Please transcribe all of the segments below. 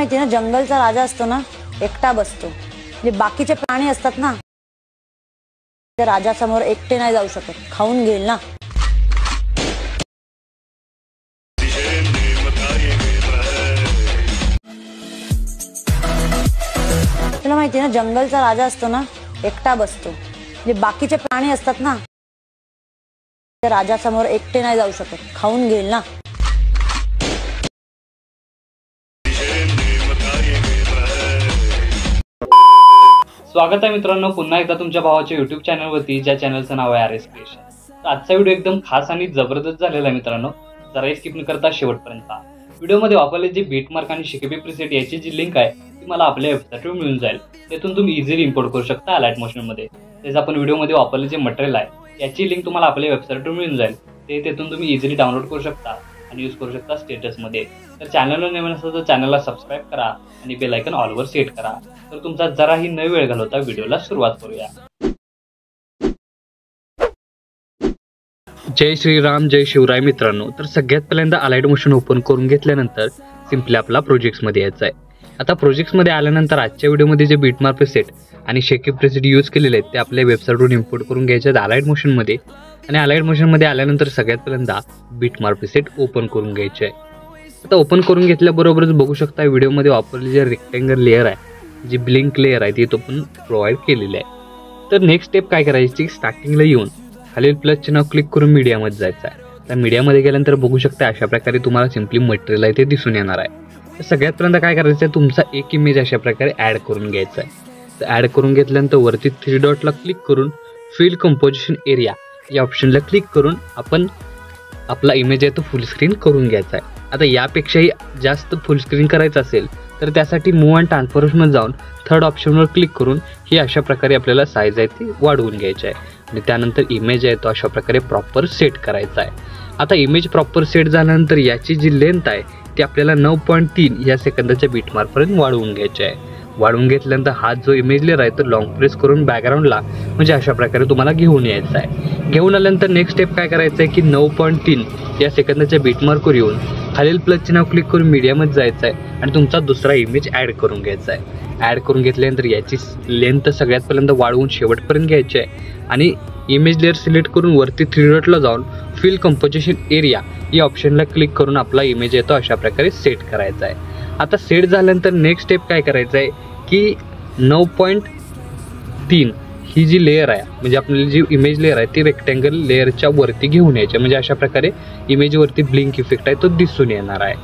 माहिती ना, जंगलचा राजा असतो ना, एकटा बसतो. म्हणजे बाकीचे प्राणी असतात ना, त्या राजासमोर एकटे नाही जाऊ शकत, खाऊन घेईल ना. तुला माहिती ना, जंगलचा राजा असतो ना, एकटा बसतो. म्हणजे बाकीचे प्राणी असतात ना, त्या राजासमोर एकटे नाही जाऊ शकत, खाऊन घेईल ना. स्वागत आहे मित्रांनो पुन्हा एकदा तुमच्या भावाच्या YouTube चॅनलवरती, ज्या चॅनलचं नाव आहे RS क्रिएशन. तर आजचा व्हिडिओ एकदम खास आणि जबरदस्त झालेला आहे मित्रांनो. जरा स्किप न करता शेवटपर्यंत व्हिडिओमध्ये वापरले जे बीटमार्क आणि शिकेबी प्रीसेट याची जी लिंक आहे ती मला आपल्या वेबसाईटवर मिळून जाईल. त्यातून तुम्ही इझिली इम्पोर्ट करू शकता अलाइट मोशनमध्ये. तेच आपण व्हिडिओमध्ये वापरले जे मटेरियल आहे याची लिंक तुम्हाला आपल्या वेबसाईटवर मिळून जाईल. ते तेथून तुम्ही इझिली डाउनलोड करू शकता आणि यूज करू शकता स्टेटसमध्ये. तर चॅनलला नवीन असेल तर चॅनलला सबस्क्राईब करा आणि बेल आयकॉन ऑलवर सेट करा. तर तुमचा जराही न वेळ घालवता व्हिडिओला सुरुवात करूया. जय श्रीराम, जय शिवराय मित्रांनो. तर सगळ्यात पहिल्यांदा अलाइट मोशन ओपन करून घेतल्यानंतर सिम्पली आपला प्रोजेक्ट्समध्ये यायचं आहे. आता प्रोजेक्ट्समध्ये आल्यानंतर आजच्या व्हिडिओमध्ये जे बीटमार्क प्रीसेट आणि शेकेब प्रीसेट यूज केलेले आहेत ते आपल्या वेबसाईटवरून इम्पोर्ट करून घ्यायचे आहेत अलाइट मोशनमध्ये. आणि अलाइट मोशनमध्ये आल्यानंतर सगळ्यात पहिल्यांदा बीटमार्क प्रीसेट ओपन करून घ्यायचे आहे. आता ओपन करून घेतल्याबरोबरच बघू शकता व्हिडिओमध्ये वापरलेली जे रेक्टेंगल लेअर आहे, जी ब्लिंक लेअर आहे ती तो पण प्रोव्हाइड केलेली आहे. तर नेक्स्ट स्टेप काय करायची, स्टार्टिंगला येऊन खालील प्लस चिन्ह क्लिक करून मीडियामध्ये जायचं आहे. तर मीडियामध्ये गेल्यानंतर बघू शकता अशा प्रकारे तुम्हाला सिम्पली मटेरियल आहे ते दिसून येणार आहे. तर सगळ्यात पहिल्यांदा काय करायचं आहे, तुमचा एक इमेज अशा प्रकारे ॲड करून घ्यायचा आहे. तर ॲड करून घेतल्यानंतर वरती 3 डॉटला क्लिक करून फिल कंपोजिशन एरिया या ऑप्शनला क्लिक करून आपण आपला इमेज आहे तो फुल स्क्रीन करून घ्यायचा आहे. आता यापेक्षाही जास्त फुल स्क्रीन करायचं असेल तर त्यासाठी मूव्ह अँड ट्रान्सफॉर्मेशनमध्ये जाऊन 3rd ऑप्शनवर क्लिक करून ही अशा प्रकारे आपल्याला साईज आहे ती वाढवून घ्यायची आहे. आणि त्यानंतर इमेज आहे तो अशा प्रकारे प्रॉपर सेट करायचा आहे. आता इमेज प्रॉपर सेट झाल्यानंतर याची जी लेंथ आहे ती आपल्याला 9.3 या सेकंदाच्या बीटमार्कपर्यंत वाढवून घ्यायची आहे. वाढवून घेतल्यानंतर हा जो इमेज लेअर आहे तो लॉंग प्रेस करून बॅकग्राऊंडला म्हणजे अशा प्रकारे तुम्हाला घेऊन यायचा आहे. घेऊन आल्यानंतर नेक्स्ट स्टेप काय करायचं आहे की 9.3 या सेकंदाच्या बीटमार्कवर येऊन खालील प्लस चिन्ह क्लिक करून मीडियामध्ये जायचं आहे आणि तुमचा दुसरा इमेज ॲड करून घ्यायचा आहे. ॲड करून घेतल्यानंतर याची लेंथ सगळ्यात पहिल्यांदा वाढवून शेवटपर्यंत घ्यायची आहे आणि इमेज लेअर सिलेक्ट करून वरती 3 डॉटला जाऊन फिल कंपोजिशन एरिया या ऑप्शनला क्लिक करून आपला इमेज येतो अशा प्रकारे सेट करायचा आहे. आता सेट झाल्यानंतर नेक्स्ट स्टेप काय करायचं आहे की 9.3 ही जी लेअर आहे म्हणजे आपली जी इमेज लेअर आहे ती रेक्टँगल लेअरच्या वरती घेऊन यायची म्हणजे अशा प्रकारे इमेजवरती ब्लिंक इफेक्ट आहे तो दिसून येणार आहे.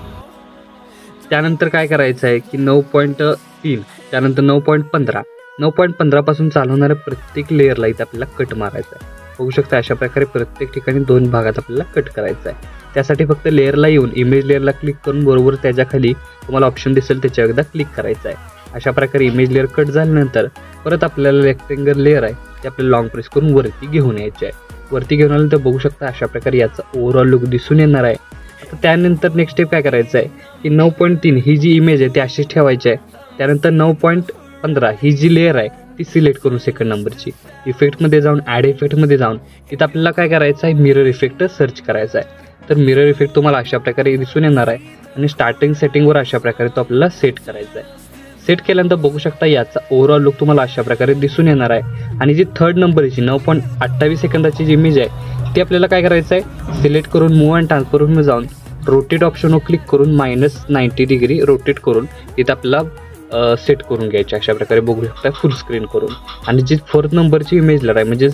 त्यानंतर काय करायचं आहे की 9.3 त्यानंतर 9.15 पासून चालू होणाऱ्या प्रत्येक लेअरला इथे आपल्याला कट मारायचा आहे. बघू शकता अशा प्रकारे प्रत्येक ठिकाणी 2 भागात आपल्याला कट करायचा आहे. त्यासाठी फक्त लेअरला येऊन इमेज लेअरला क्लिक करून बरोबर त्याच्या खाली तुम्हाला ऑप्शन दिसेल त्याच्या एकदा क्लिक करायचं आहे. अशा प्रकारे इमेज लेअर कट झाल्यानंतर परत आपल्याला रेक्टेंगल लेअर आहे ते आपल्याला लॉंग प्रेस करून वरती घेऊन यायचे आहे. वरती घेऊन आल्यानंतर बघू शकता अशा प्रकारे याचा ओव्हरऑल लुक दिसून येणार आहे. आता त्यानंतर नेक्स्ट स्टेप काय करायचं आहे की 9.3 ही जी इमेज आहे ती अशीच ठेवायची आहे. त्यानंतर 9.15 ही जी लेअर आहे ती सिलेक्ट करून सेकंड नंबरची इफेक्टमध्ये जाऊन ॲड इफेक्टमध्ये जाऊन तिथं आपल्याला काय करायचं आहे मिरर इफेक्ट सर्च करायचा आहे. तर मिरर इफेक्ट तुम्हाला अशा प्रकारे दिसून येणार आहे आणि स्टार्टिंग सेटिंगवर अशा प्रकारे तो आपल्याला सेट करायचा आहे. सेट केल्यानंतर बघू शकता याचा ओव्हरऑल लुक तुम्हाला अशा प्रकारे दिसून येणार आहे. आणि जी 3rd नंबरची 9.28 सेकंदाची जी इमेज आहे ती आपल्याला काय करायचं आहे सिलेक्ट करून मूव्ह अँड ट्रान्सफॉर्मेशनमध्ये जाऊन रोटेट ऑप्शनवर क्लिक करून -90 डिग्री रोटेट करून तिथं आपल्याला सेट करून घ्यायचे अशा प्रकारे बघू शकता फुल स्क्रीन करून. आणि जी 4th नंबरची इमेज लेअर आहे म्हणजे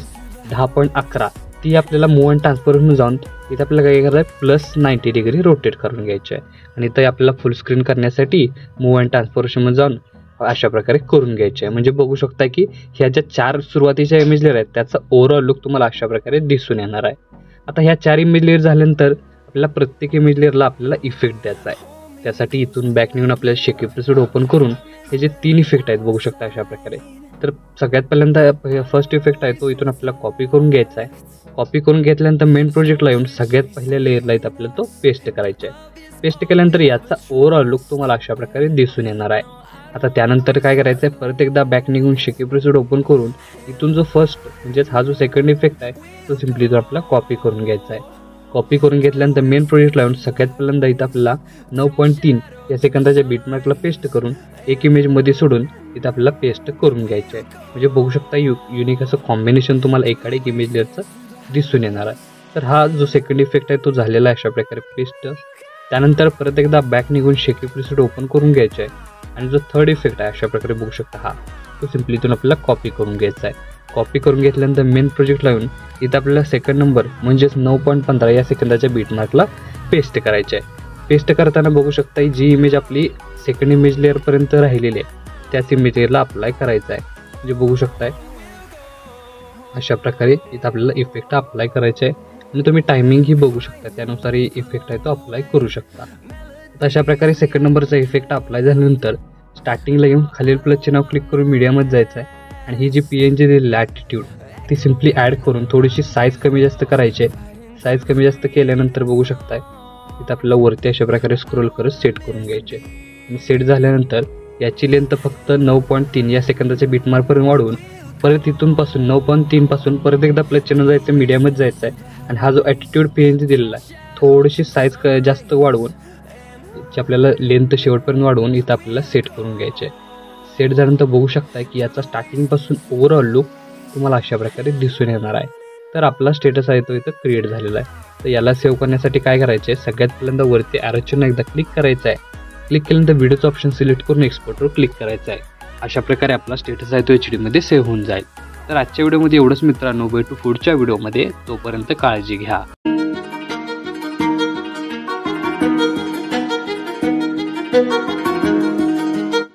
10.11 ती आपल्याला मूव्ह अँड ट्रान्सफॉर्मेशन जाऊन इथे आपल्याला काय करायचं आहे +90 डिग्री रोटेट करून घ्यायचे आहे. आणि इथं आपल्याला फुल स्क्रीन करण्यासाठी मूव्ह अँड ट्रान्सफॉर्मेशनमध्ये जाऊन अशा प्रकारे करून घ्यायचे आहे. म्हणजे बघू शकता की ह्या ज्या 4 सुरुवातीच्या इमेज लेअर आहेत त्याचा ओव्हरऑल लुक तुम्हाला अशा प्रकारे दिसून येणार आहे. आता ह्या 4 इमेज लेअर झाल्यानंतर आपल्याला प्रत्येक इमेज लेअरला आपल्याला इफेक्ट द्यायचा आहे. त्यासाठी इथून बॅक निघून आपल्याला शेकेब प्रीसेट ओपन करून हे जे 3 इफेक्ट आहेत बघू शकता अशा प्रकारे. तर सगळ्यात पहिल्यांदा फर्स्ट इफेक्ट आहे तो इथून आपल्याला कॉपी करून घ्यायचा आहे. कॉपी करून घेतल्यानंतर मेन प्रोजेक्टला येऊन सगळ्यात पहिल्या लेअरला इथं आपल्याला तो पेस्ट करायचा आहे. पेस्ट केल्यानंतर याचा ओव्हरऑल लुक तुम्हाला अशा प्रकारे दिसून येणार आहे. आता त्यानंतर काय करायचं आहे परत एकदा बॅक निघून शेकेब प्रीसेट ओपन करून इथून जो फर्स्ट म्हणजेच हा जो सेकंड इफेक्ट आहे तो सिम्पली जो आपल्याला कॉपी करून घ्यायचा आहे. कॉपी करून घेतल्यानंतर मेन प्रोजेक्टला येऊन सगळ्यात पहिल्यांदा इथं आपल्याला 9.3 या सेकंदाच्या बीटमार्कला पेस्ट करून एक इमेजमध्ये सोडून इथं आपल्याला पेस्ट करून घ्यायचं आहे. म्हणजे बघू शकता युनिक असं कॉम्बिनेशन तुम्हाला एकाड एक इमेज लेअरचं दिसून येणार आहे. तर हा जो सेकंड इफेक्ट आहे तो झालेला आहे अशा प्रकारे पेस्ट. त्यानंतर परत एकदा बॅक निघून शेकी प्रिसेट ओपन करून घ्यायचा आहे आणि जो थर्ड इफेक्ट आहे अशा प्रकारे बघू शकता हा तो सिम्पली इथून आपल्याला कॉपी करून घ्यायचा आहे. कॉपी करून घेतल्यानंतर मेन प्रोजेक्टला येऊन इथं आपल्याला सेकंड नंबर म्हणजेच 9.15 या सेकंदाच्या बीटमार्कला पेस्ट करायचे आहे. पेस्ट करताना बघू शकता जी इमेज आपली सेकंड इमेज लेअरपर्यंत राहिलेली आहे त्याच इमेज लेअरला अप्लाय करायचा आहे. म्हणजे बघू शकताय अशा प्रकारे इथं आपल्याला इफेक्ट अप्लाय करायचा आहे आणि तुम्ही टायमिंगही बघू शकता त्यानुसार इफेक्ट आहे तो अप्लाय करू शकता. तर अशा प्रकारे सेकंड नंबरचा इफेक्ट अप्लाय झाल्यानंतर स्टार्टिंगला येऊन खालील प्लसचे नाव क्लिक करून मीडियामध्ये जायचं आहे आणि ही जी PNG दिलेली ॲटिट्यूड ती सिम्पली ॲड करून थोडीशी साईज कमी जास्त करायची आहे. साईज कमी जास्त केल्यानंतर बघू शकताय इथं आपल्याला वरती अशा प्रकारे स्क्रोल करत सेट करून घ्यायचे आणि सेट झाल्यानंतर याची लेंथ फक्त 9.3 या सेकंदाच्या बीटमार्कपर्यंत वाढवून परत इथून पासून 9.3 पासून परत एकदा प्लस चिन्ह जायचं मीडियामध्ये जायचं आहे आणि हा जो ॲटिट्यूड PNG दिलेला आहे थोडीशी साईज जास्त वाढवून आपल्याला लेंथ शेवटपर्यंत वाढवून इथं आपल्याला सेट करून घ्यायचे आहे. सेट झाल्यानंतर बघू शकता की याचा स्टार्टिंगपासून ओव्हरऑल लुक तुम्हाला अशा प्रकारे दिसून येणार आहे. तर आपला स्टेटस आहे तो इथं क्रिएट झालेला आहे. तर याला सेव्ह करण्यासाठी काय करायचं आहे सगळ्यात पहिल्यांदा वरती ॲरोचिन्ह एकदा क्लिक करायचं आहे. क्लिक केल्यानंतर व्हिडिओचं ऑप्शन सिलेक्ट करून एक्सपोर्टवर क्लिक करायचं आहे. अशा प्रकारे आपला स्टेटस आहे तो HD मध्ये सेव्ह होऊन जाईल. तर आजच्या व्हिडिओमध्ये एवढंच मित्रांनो, भेटू पुढच्या व्हिडिओमध्ये. तोपर्यंत काळजी घ्या.